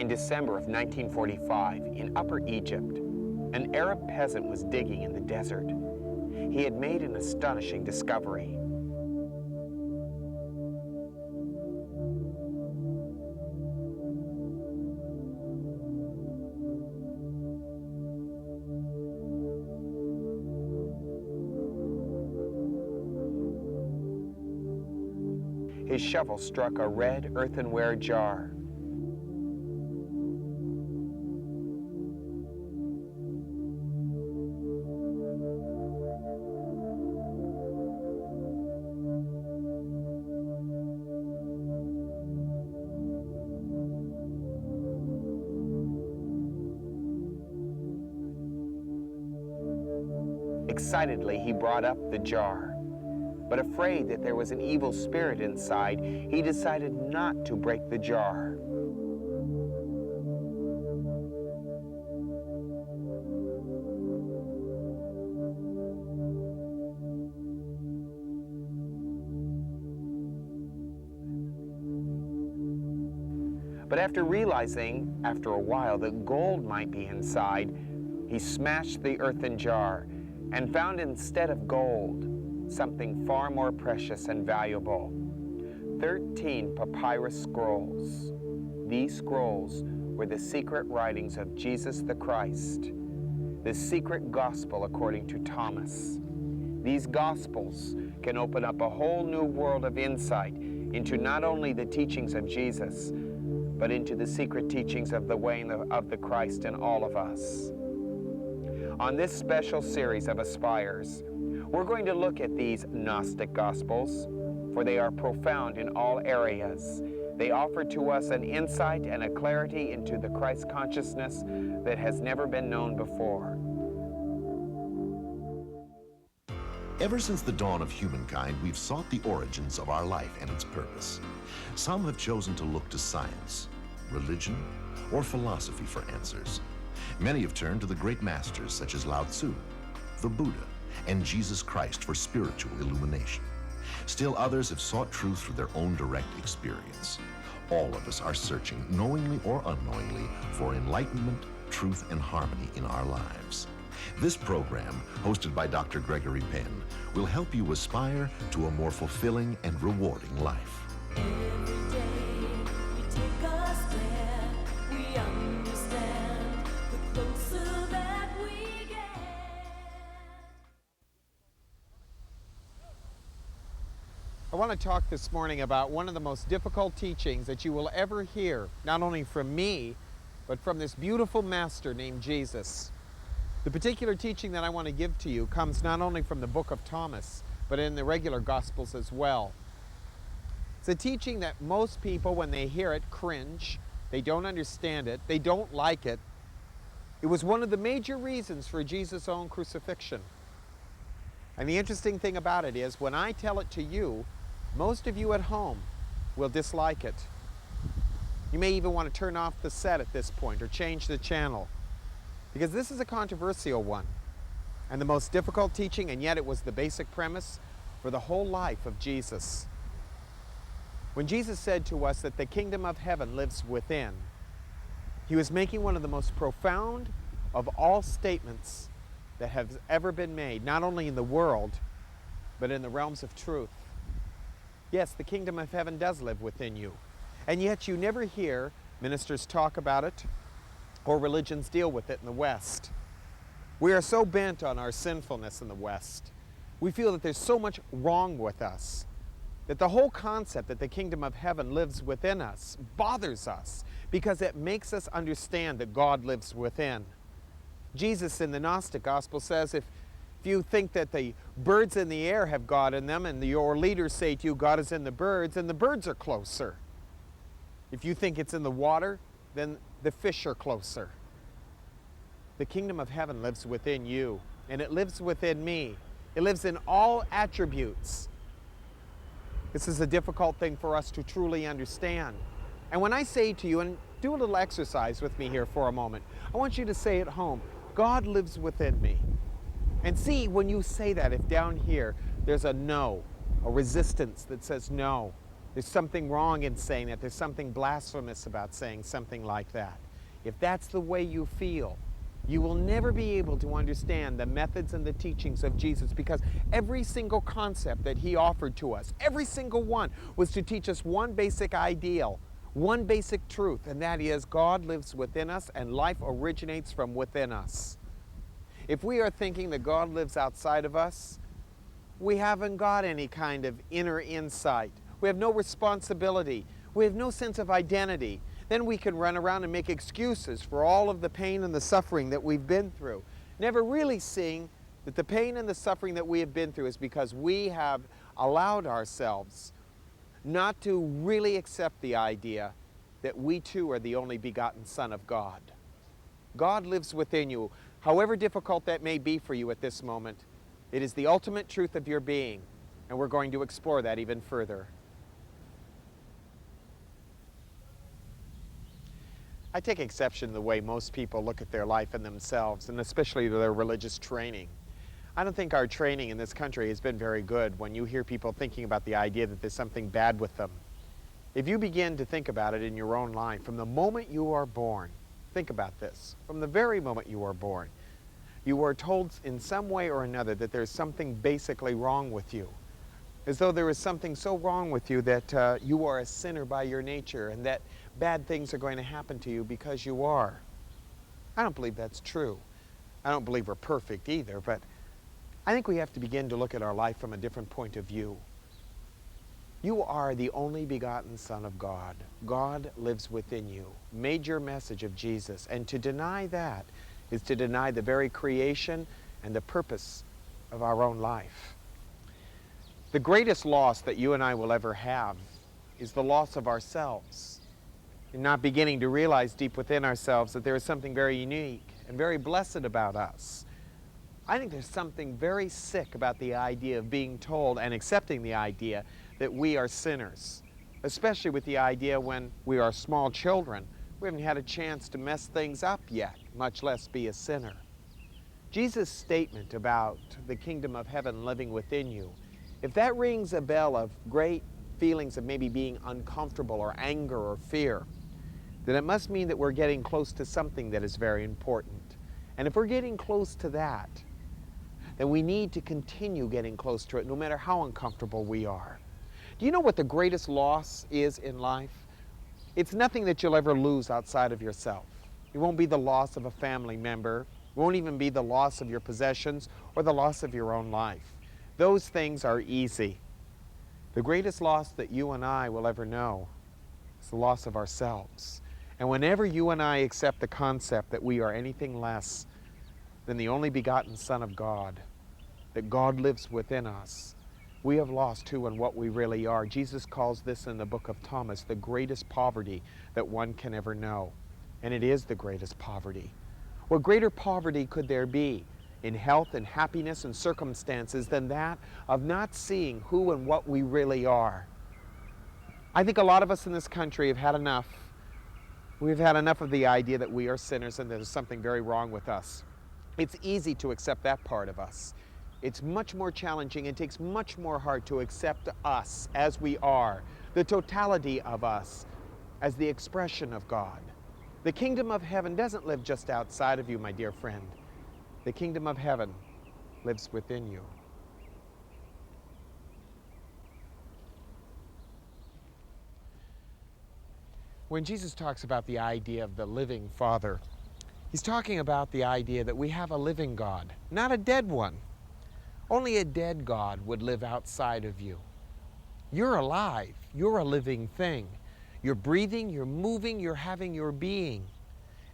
In December of 1945, in Upper Egypt, an Arab peasant was digging in the desert. He had made an astonishing discovery. His shovel struck a red earthenware jar. Excitedly, he brought up the jar. But afraid that there was an evil spirit inside, he decided not to break the jar. But after realizing, after a while, that gold might be inside, he smashed the earthen jar and found instead of gold something far more precious and valuable. 13 papyrus scrolls. These scrolls were the secret writings of Jesus the Christ, the secret gospel according to Thomas. These gospels can open up a whole new world of insight into not only the teachings of Jesus, but into the secret teachings of the way of the Christ in all of us. On this special series of Aspires, we're going to look at these Gnostic Gospels, for they are profound in all areas. They offer to us an insight and a clarity into the Christ consciousness that has never been known before. Ever since the dawn of humankind, we've sought the origins of our life and its purpose. Some have chosen to look to science, religion, or philosophy for answers. Many have turned to the great masters such as Lao-tzu, the Buddha, and Jesus Christ for spiritual illumination. Still others have sought truth through their own direct experience. All of us are searching, knowingly or unknowingly, for enlightenment, truth, and harmony in our lives. This program, hosted by Dr. Gregory Penn, will help you aspire to a more fulfilling and rewarding life. Every day we take a step, we understand, the closer that we get. I want to talk this morning about one of the most difficult teachings that you will ever hear, not only from me, but from this beautiful master named Jesus. The particular teaching that I want to give to you comes not only from the book of Thomas, but in the regular Gospels as well. It's a teaching that most people, when they hear it, cringe. They don't understand it. They don't like it. It was one of the major reasons for Jesus' own crucifixion. And the interesting thing about it is, when I tell it to you, most of you at home will dislike it. You may even want to turn off the set at this point or change the channel, because this is a controversial one and the most difficult teaching, and yet it was the basic premise for the whole life of Jesus. When Jesus said to us that the kingdom of heaven lives within, he was making one of the most profound of all statements that have ever been made, not only in the world, but in the realms of truth. Yes, the kingdom of heaven does live within you. And yet you never hear ministers talk about it or religions deal with it in the West. We are so bent on our sinfulness in the West. We feel that there's so much wrong with us, that the whole concept that the kingdom of heaven lives within us bothers us, because it makes us understand that God lives within. Jesus in the Gnostic Gospel says, if you think that the birds in the air have God in them, and your leaders say to you, God is in the birds, and the birds are closer. If you think it's in the water, then the fish are closer. The kingdom of heaven lives within you, and it lives within me. It lives in all attributes. This is a difficult thing for us to truly understand. And when I say to you, and do a little exercise with me here for a moment, I want you to say at home, God lives within me. And see, when you say that, if down here there's a no, a resistance that says no, There's something wrong in saying that. There's something blasphemous about saying something like that. If that's the way you feel, you will never be able to understand the methods and the teachings of Jesus, because every single concept that he offered to us, every single one, was to teach us one basic ideal, one basic truth, and that is God lives within us and life originates from within us. If we are thinking that God lives outside of us, we haven't got any kind of inner insight. We have no responsibility. We have no sense of identity. Then we can run around and make excuses for all of the pain and the suffering that we've been through, never really seeing that the pain and the suffering that we have been through is because we have allowed ourselves not to really accept the idea that we too are the only begotten Son of God. God lives within you. However difficult that may be for you at this moment, it is the ultimate truth of your being, and we're going to explore that even further. I take exception to the way most people look at their life and themselves, and especially their religious training. I don't think our training in this country has been very good when you hear people thinking about the idea that there's something bad with them. If you begin to think about it in your own life, from the moment you are born, think about this, from the very moment you are born, you are told in some way or another that there's something basically wrong with you. As though there is something so wrong with you that you are a sinner by your nature and that bad things are going to happen to you because you are. I don't believe that's true. I don't believe we're perfect either, but I think we have to begin to look at our life from a different point of view. You are the only begotten Son of God. God lives within you. Major message of Jesus. And to deny that is to deny the very creation and the purpose of our own life. The greatest loss that you and I will ever have is the loss of ourselves. And not beginning to realize deep within ourselves that there is something very unique and very blessed about us. I think there's something very sick about the idea of being told and accepting the idea that we are sinners, especially with the idea when we are small children. We haven't had a chance to mess things up yet, much less be a sinner. Jesus' statement about the kingdom of heaven living within you, if that rings a bell of great feelings of maybe being uncomfortable or anger or fear, then it must mean that we're getting close to something that is very important. And if we're getting close to that, then we need to continue getting close to it no matter how uncomfortable we are. Do you know what the greatest loss is in life? It's nothing that you'll ever lose outside of yourself. It won't be the loss of a family member. It won't even be the loss of your possessions or the loss of your own life. Those things are easy. The greatest loss that you and I will ever know is the loss of ourselves. And whenever you and I accept the concept that we are anything less than the only begotten Son of God, that God lives within us, we have lost who and what we really are. Jesus calls this in the book of Thomas the greatest poverty that one can ever know. And it is the greatest poverty. What greater poverty could there be in health and happiness and circumstances than that of not seeing who and what we really are? I think a lot of us in this country have had enough. We've had enough of the idea that we are sinners and there's something very wrong with us. It's easy to accept that part of us. It's much more challenging and takes much more heart to accept us as we are, the totality of us as the expression of God. The kingdom of heaven doesn't live just outside of you, my dear friend. The kingdom of heaven lives within you. When Jesus talks about the idea of the living Father, he's talking about the idea that we have a living God, not a dead one. Only a dead God would live outside of you. You're alive. You're a living thing. You're breathing, you're moving, you're having your being.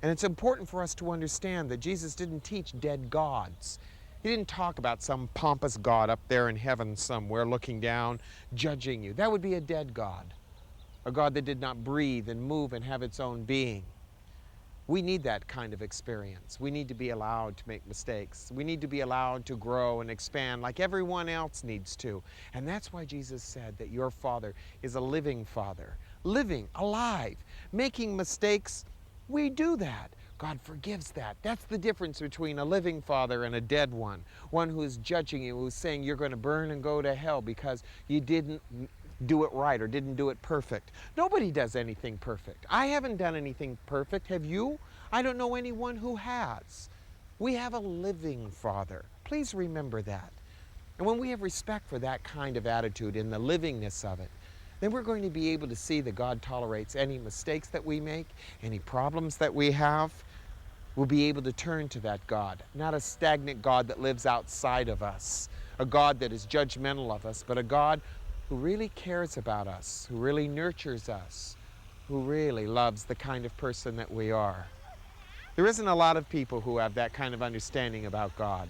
And it's important for us to understand that Jesus didn't teach dead gods. He didn't talk about some pompous God up there in heaven somewhere looking down, judging you. That would be a dead God. A God that did not breathe and move and have its own being. We need that kind of experience. We need to be allowed to make mistakes. We need to be allowed to grow and expand like everyone else needs to. And that's why Jesus said that your Father is a living Father. Living, alive, making mistakes. We do that. God forgives that. That's the difference between a living Father and a dead one. One who is judging you, who's saying you're going to burn and go to hell because you didn't do it right or didn't do it perfect. Nobody does anything perfect. I haven't done anything perfect. Have you? I don't know anyone who has. We have a living Father. Please remember that. And when we have respect for that kind of attitude and the livingness of it, then we're going to be able to see that God tolerates any mistakes that we make, any problems that we have. We'll be able to turn to that God, not a stagnant God that lives outside of us, a God that is judgmental of us, but a God who really cares about us, who really nurtures us, who really loves the kind of person that we are. There isn't a lot of people who have that kind of understanding about God.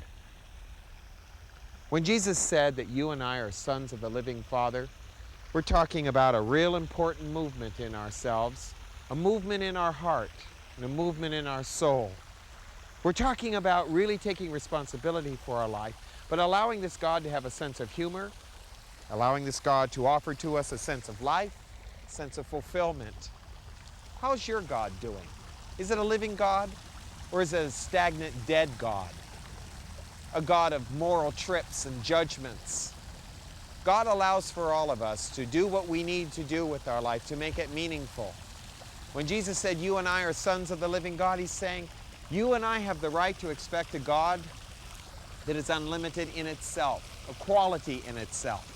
When Jesus said that you and I are sons of the living Father, we're talking about a real important movement in ourselves, a movement in our heart, and a movement in our soul. We're talking about really taking responsibility for our life, but allowing this God to have a sense of humor, allowing this God to offer to us a sense of life, a sense of fulfillment. How's your God doing? Is it a living God, or is it a stagnant, dead God? A God of moral trips and judgments. God allows for all of us to do what we need to do with our life to make it meaningful. When Jesus said, you and I are sons of the living God, he's saying, you and I have the right to expect a God that is unlimited in itself, a quality in itself.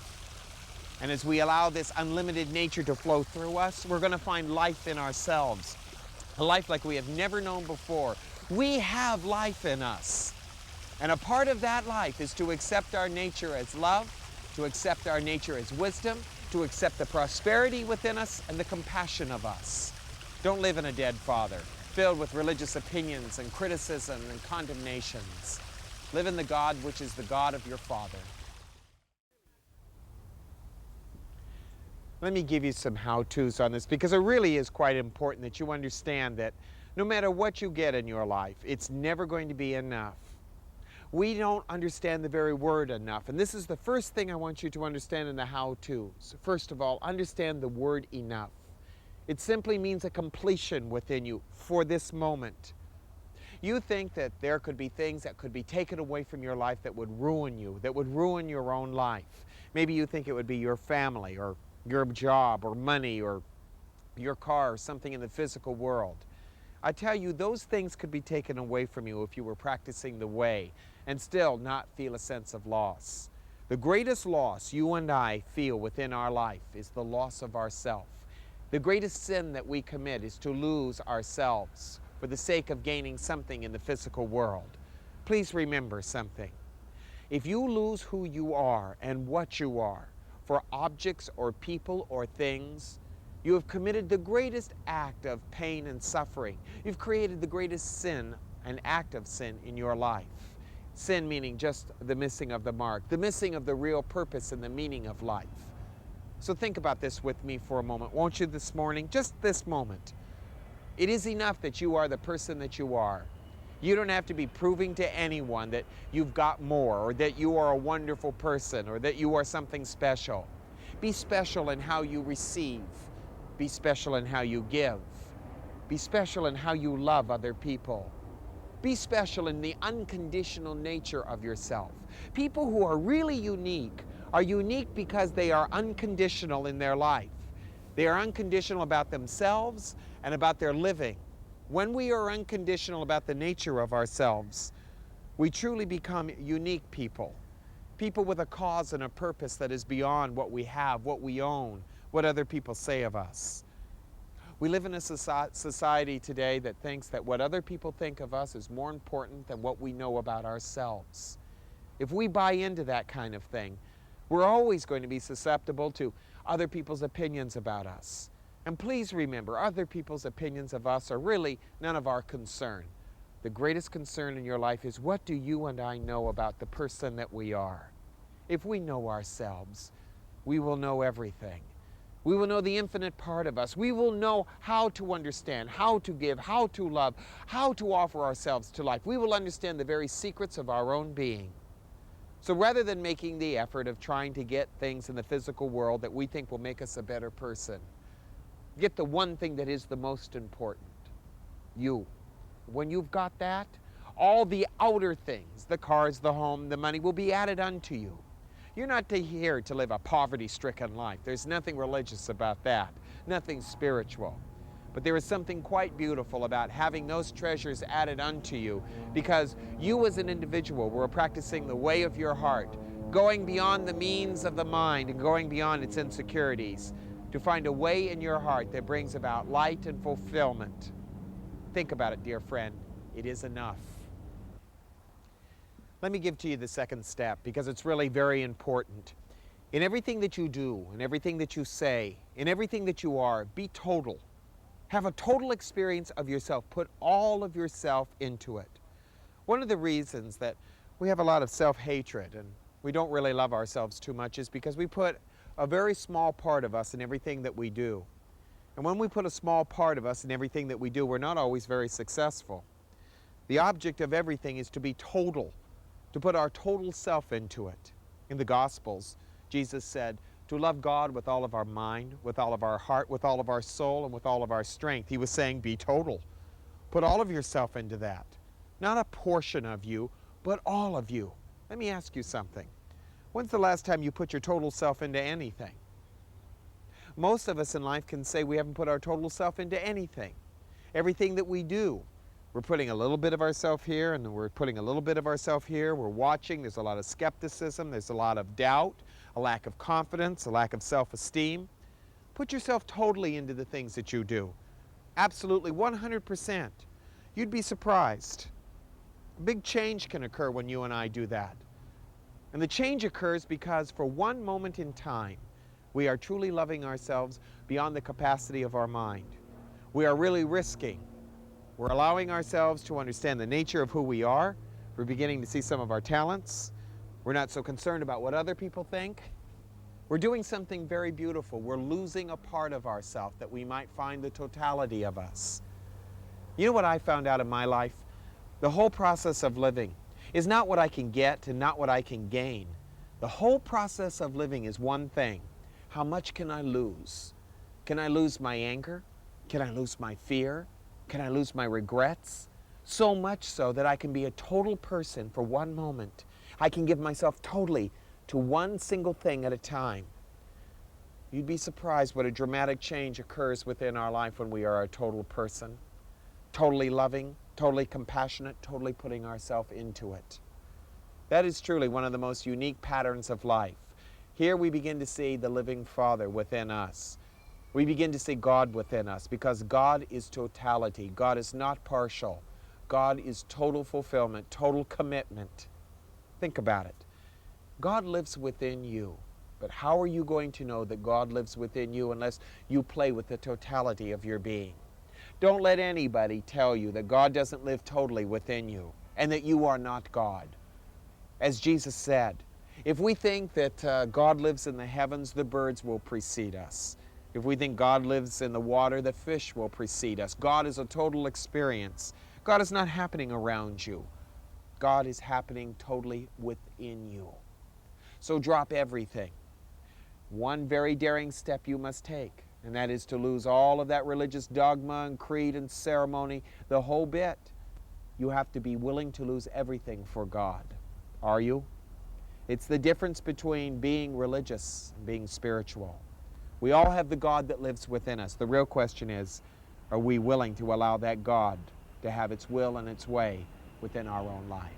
And as we allow this unlimited nature to flow through us, we're going to find life in ourselves, a life like we have never known before. We have life in us. And a part of that life is to accept our nature as love, to accept our nature as wisdom, to accept the prosperity within us and the compassion of us. Don't live in a dead Father, filled with religious opinions and criticism and condemnations. Live in the God which is the God of your Father. Let me give you some how-tos on this, because it really is quite important that you understand that no matter what you get in your life, it's never going to be enough. We don't understand the very word enough. And this is the first thing I want you to understand in the how-tos. First of all, understand the word enough. It simply means a completion within you for this moment. You think that there could be things that could be taken away from your life that would ruin you, that would ruin your own life. Maybe you think it would be your family or your job or money or your car or something in the physical world. I tell you, those things could be taken away from you if you were practicing the way and still not feel a sense of loss. The greatest loss you and I feel within our life is the loss of ourself. The greatest sin that we commit is to lose ourselves for the sake of gaining something in the physical world. Please remember something. If you lose who you are and what you are for objects or people or things, you have committed the greatest act of pain and suffering. You've created the greatest sin, an act of sin in your life. Sin meaning just the missing of the mark, the missing of the real purpose and the meaning of life. So think about this with me for a moment, won't you, this morning? Just this moment. It is enough that you are the person that you are. You don't have to be proving to anyone that you've got more, or that you are a wonderful person, or that you are something special. Be special in how you receive. Be special in how you give. Be special in how you love other people. Be special in the unconditional nature of yourself. People who are really unique are unique because they are unconditional in their life. They are unconditional about themselves and about their living. When we are unconditional about the nature of ourselves, we truly become unique people. People with a cause and a purpose that is beyond what we have, what we own, what other people say of us. We live in a society today that thinks that what other people think of us is more important than what we know about ourselves. If we buy into that kind of thing, we're always going to be susceptible to other people's opinions about us. And please remember, other people's opinions of us are really none of our concern. The greatest concern in your life is, what do you and I know about the person that we are? If we know ourselves, we will know everything. We will know the infinite part of us. We will know how to understand, how to give, how to love, how to offer ourselves to life. We will understand the very secrets of our own being. So rather than making the effort of trying to get things in the physical world that we think will make us a better person, get the one thing that is the most important, you. When you've got that, all the outer things, the cars, the home, the money, will be added unto you. You're not here to live a poverty-stricken life. There's nothing religious about that, nothing spiritual. But there is something quite beautiful about having those treasures added unto you, because you as an individual were practicing the way of your heart, going beyond the means of the mind and going beyond its insecurities to find a way in your heart that brings about light and fulfillment. Think about it, dear friend. It is enough. Let me give to you the second step, because it's really very important. In everything that you do, in everything that you say, in everything that you are, be total. Have a total experience of yourself. Put all of yourself into it. One of the reasons that we have a lot of self-hatred and we don't really love ourselves too much is because we put a very small part of us in everything that we do. And when we put a small part of us in everything that we do, we're not always very successful. The object of everything is to be total, to put our total self into it. In the Gospels, Jesus said, to love God with all of our mind, with all of our heart, with all of our soul, and with all of our strength. He was saying, be total. Put all of yourself into that. Not a portion of you, but all of you. Let me ask you something. When's the last time you put your total self into anything? Most of us in life can say we haven't put our total self into anything. Everything that we do, we're putting a little bit of ourselves here, and then we're putting a little bit of ourselves here. We're watching. There's a lot of skepticism. There's a lot of doubt, a lack of confidence, a lack of self-esteem. Put yourself totally into the things that you do. Absolutely, 100%. You'd be surprised. A big change can occur when you and I do that. And the change occurs because for one moment in time, we are truly loving ourselves beyond the capacity of our mind. We are really risking. We're allowing ourselves to understand the nature of who we are. We're beginning to see some of our talents. We're not so concerned about what other people think. We're doing something very beautiful. We're losing a part of ourselves that we might find the totality of us. You know what I found out in my life? The whole process of living is not what I can get and not what I can gain. The whole process of living is one thing. How much can I lose? Can I lose my anger? Can I lose my fear? Can I lose my regrets? So much so that I can be a total person for one moment. I can give myself totally to one single thing at a time. You'd be surprised what a dramatic change occurs within our life when we are a total person. Totally loving, totally compassionate, totally putting ourselves into it. That is truly one of the most unique patterns of life. Here we begin to see the living Father within us. We begin to see God within us, because God is totality. God is not partial. God is total fulfillment, total commitment. Think about it. God lives within you. But how are you going to know that God lives within you unless you play with the totality of your being? Don't let anybody tell you that God doesn't live totally within you and that you are not God. As Jesus said, if we think that God lives in the heavens, the birds will precede us. If we think God lives in the water, the fish will precede us. God is a total experience. God is not happening around you. God is happening totally within you. So drop everything. One very daring step you must take, and that is to lose all of that religious dogma and creed and ceremony, the whole bit. You have to be willing to lose everything for God. Are you? It's the difference between being religious and being spiritual. We all have the God that lives within us. The real question is, are we willing to allow that God to have its will and its way within our own life?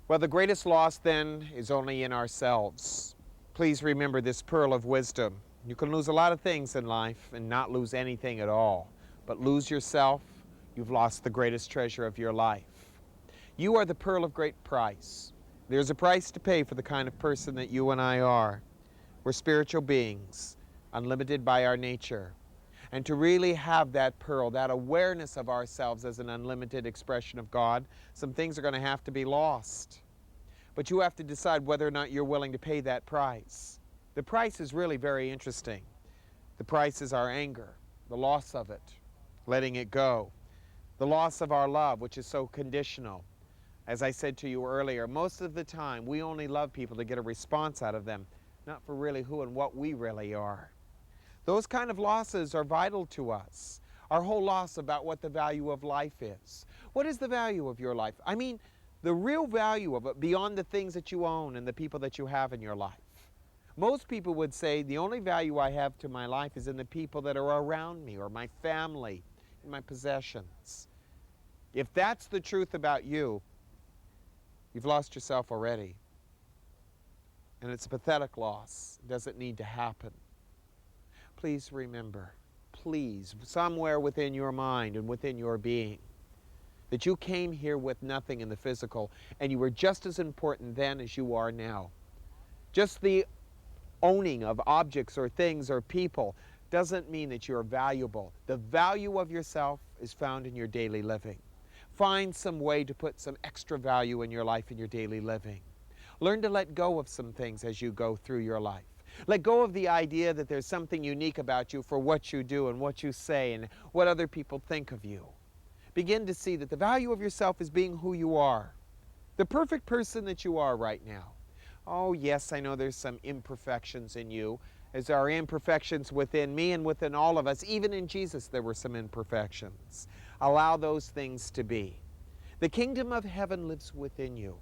Well, the greatest loss then is only in ourselves. Please remember this pearl of wisdom. You can lose a lot of things in life and not lose anything at all. But lose yourself, you've lost the greatest treasure of your life. You are the pearl of great price. There's a price to pay for the kind of person that you and I are. We're spiritual beings, unlimited by our nature. And to really have that pearl, that awareness of ourselves as an unlimited expression of God, some things are going to have to be lost. But you have to decide whether or not you're willing to pay that price. The price is really very interesting. The price is our anger, the loss of it, letting it go. The loss of our love, which is so conditional. As I said to you earlier, most of the time we only love people to get a response out of them, not for really who and what we really are. Those kind of losses are vital to us. Our whole loss about what the value of life is. What is the value of your life? I mean, the real value of it beyond the things that you own and the people that you have in your life. Most people would say the only value I have to my life is in the people that are around me, or my family, and my possessions. If that's the truth about you, you've lost yourself already. And it's a pathetic loss. It doesn't need to happen. Please remember, please, somewhere within your mind and within your being, that you came here with nothing in the physical, and you were just as important then as you are now. Just the owning of objects or things or people doesn't mean that you're valuable. The value of yourself is found in your daily living. Find some way to put some extra value in your life in your daily living. Learn to let go of some things as you go through your life. Let go of the idea that there's something unique about you for what you do and what you say and what other people think of you. Begin to see that the value of yourself is being who you are, the perfect person that you are right now. Oh yes, I know there's some imperfections in you, as there are imperfections within me and within all of us. Even in Jesus there were some imperfections. Allow those things to be. The kingdom of heaven lives within you.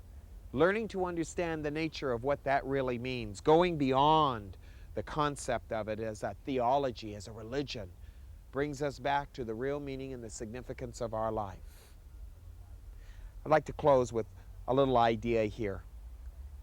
Learning to understand the nature of what that really means, going beyond the concept of it as a theology, as a religion, brings us back to the real meaning and the significance of our life. I'd like to close with a little idea here.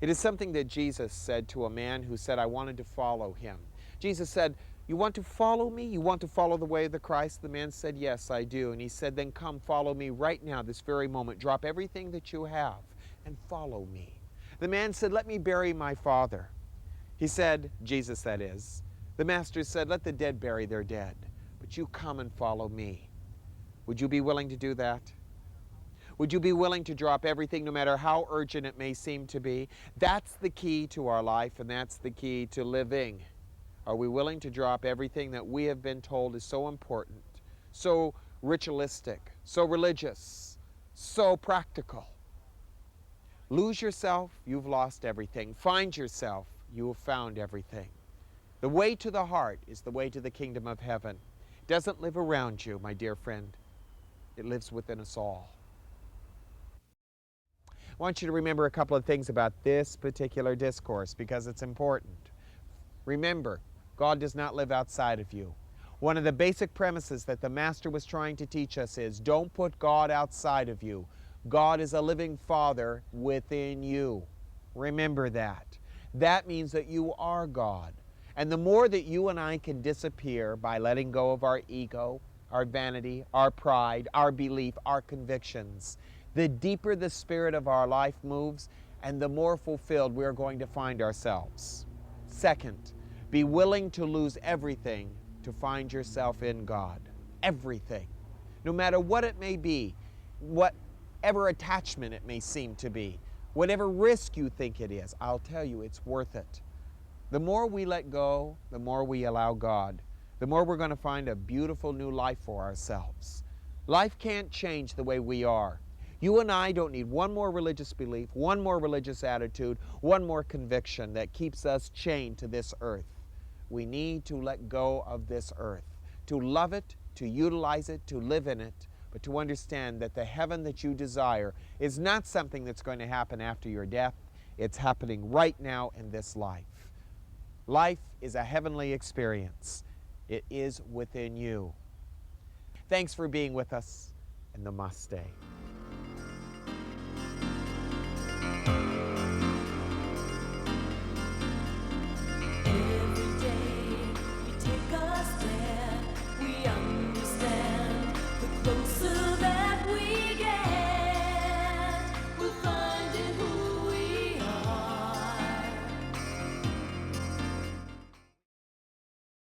It is something that Jesus said to a man who said, I wanted to follow him. Jesus said, you want to follow me? You want to follow the way of the Christ? The man said, yes, I do. And he said, then come follow me right now, this very moment. Drop everything that you have and follow me. The man said, let me bury my father. He said, Jesus that is, the master said, let the dead bury their dead, but you come and follow me. Would you be willing to do that? Would you be willing to drop everything, no matter how urgent it may seem to be? That's the key to our life, and that's the key to living. Are we willing to drop everything that we have been told is so important, so ritualistic, so religious, so practical? Lose yourself, you've lost everything. Find yourself, you have found everything. The way to the heart is the way to the kingdom of heaven. It doesn't live around you, my dear friend. It lives within us all. I want you to remember a couple of things about this particular discourse because it's important. Remember, God does not live outside of you. One of the basic premises that the Master was trying to teach us is don't put God outside of you. God is a living Father within you. Remember that. That means that you are God. And the more that you and I can disappear by letting go of our ego, our vanity, our pride, our belief, our convictions, the deeper the spirit of our life moves and the more fulfilled we are going to find ourselves. Second, be willing to lose everything to find yourself in God. Everything. No matter what it may be, whatever attachment it may seem to be, whatever risk you think it is, I'll tell you it's worth it. The more we let go, the more we allow God, the more we're going to find a beautiful new life for ourselves. Life can't change the way we are. You and I don't need one more religious belief, one more religious attitude, one more conviction that keeps us chained to this earth. We need to let go of this earth, to love it, to utilize it, to live in it, but to understand that the heaven that you desire is not something that's going to happen after your death. It's happening right now in this life. Life is a heavenly experience. It is within you. Thanks for being with us, and namaste.